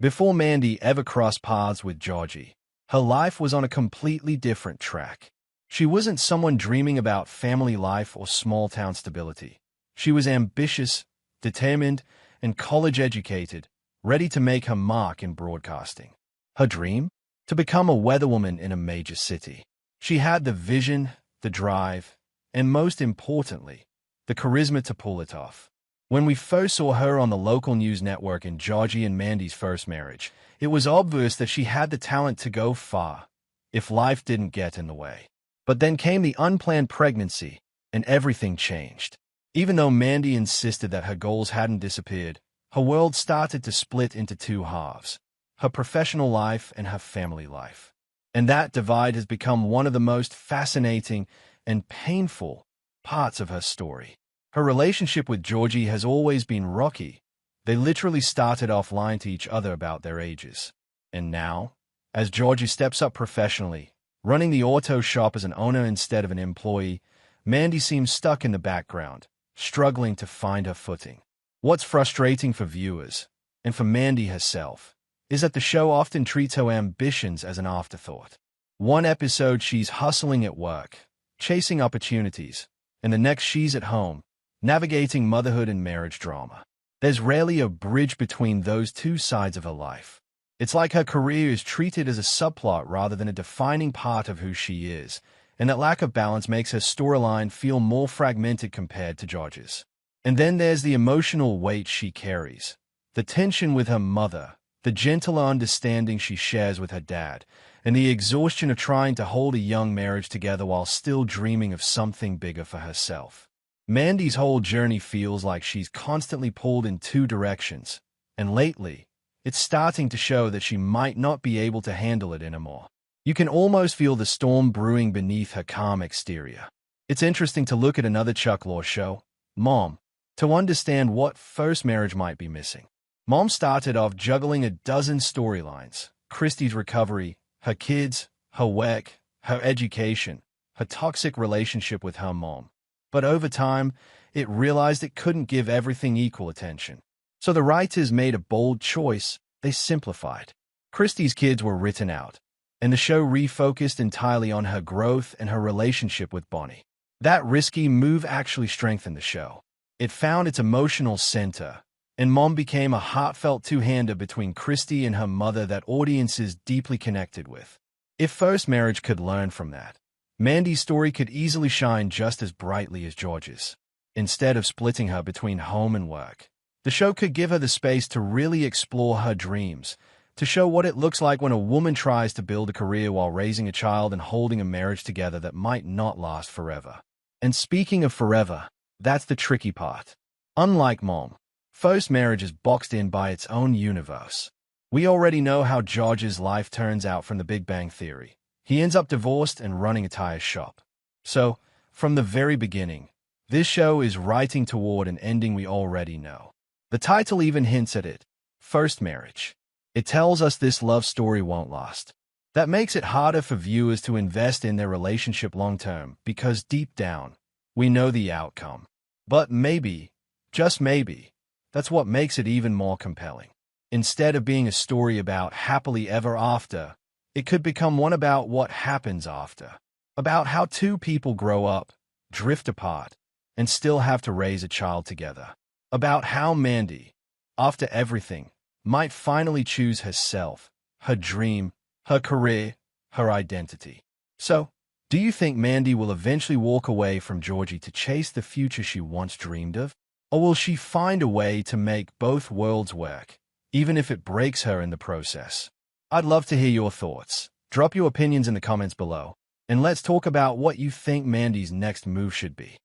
Before Mandy ever crossed paths with Georgie, her life was on a completely different track. She wasn't someone dreaming about family life or small-town stability. She was ambitious, determined, and college-educated, ready to make her mark in broadcasting. Her dream? To become a weatherwoman in a major city. She had the vision, the drive, and most importantly, the charisma to pull it off. When we first saw her on the local news network in Georgie and Mandy's first marriage, it was obvious that she had the talent to go far, if life didn't get in the way. But then came the unplanned pregnancy, and everything changed. Even though Mandy insisted that her goals hadn't disappeared, her world started to split into two halves, her professional life and her family life. And that divide has become one of the most fascinating and painful parts of her story. Her relationship with Georgie has always been rocky. They literally started off lying to each other about their ages. And now, as Georgie steps up professionally, running the auto shop as an owner instead of an employee, Mandy seems stuck in the background, struggling to find her footing. What's frustrating for viewers, and for Mandy herself, is that the show often treats her ambitions as an afterthought. One episode she's hustling at work, chasing opportunities, and the next she's at home, navigating motherhood and marriage drama. There's rarely a bridge between those two sides of her life. It's like her career is treated as a subplot rather than a defining part of who she is, and that lack of balance makes her storyline feel more fragmented compared to George's. And then there's the emotional weight she carries, the tension with her mother, the gentler understanding she shares with her dad, and the exhaustion of trying to hold a young marriage together while still dreaming of something bigger for herself. Mandy's whole journey feels like she's constantly pulled in two directions, and lately, it's starting to show that she might not be able to handle it anymore. You can almost feel the storm brewing beneath her calm exterior. It's interesting to look at another Chuck Lorre show, Mom, to understand what first marriage might be missing. Mom started off juggling a dozen storylines: Christy's recovery, her kids, her work, her education, her toxic relationship with her mom. But over time, it realized it couldn't give everything equal attention. So the writers made a bold choice. They simplified. Christy's kids were written out, and the show refocused entirely on her growth and her relationship with Bonnie. That risky move actually strengthened the show. It found its emotional center, and Mom became a heartfelt two-hander between Christy and her mother that audiences deeply connected with. If First Marriage could learn from that, Mandy's story could easily shine just as brightly as George's. Instead of splitting her between home and work, the show could give her the space to really explore her dreams, to show what it looks like when a woman tries to build a career while raising a child and holding a marriage together that might not last forever. And speaking of forever, that's the tricky part. Unlike Mom, First Marriage is boxed in by its own universe. We already know how George's life turns out from The Big Bang Theory. He ends up divorced and running a tire shop. So, from the very beginning, this show is writing toward an ending we already know. The title even hints at it, First Marriage. It tells us this love story won't last. That makes it harder for viewers to invest in their relationship long-term because deep down, we know the outcome. But maybe, just maybe, that's what makes it even more compelling. Instead of being a story about happily ever after, it could become one about what happens after. About how two people grow up, drift apart, and still have to raise a child together. About how Mandy, after everything, might finally choose herself, her dream, her career, her identity. So, do you think Mandy will eventually walk away from Georgie to chase the future she once dreamed of? Or will she find a way to make both worlds work, even if it breaks her in the process? I'd love to hear your thoughts. Drop your opinions in the comments below, and let's talk about what you think Mandy's next move should be.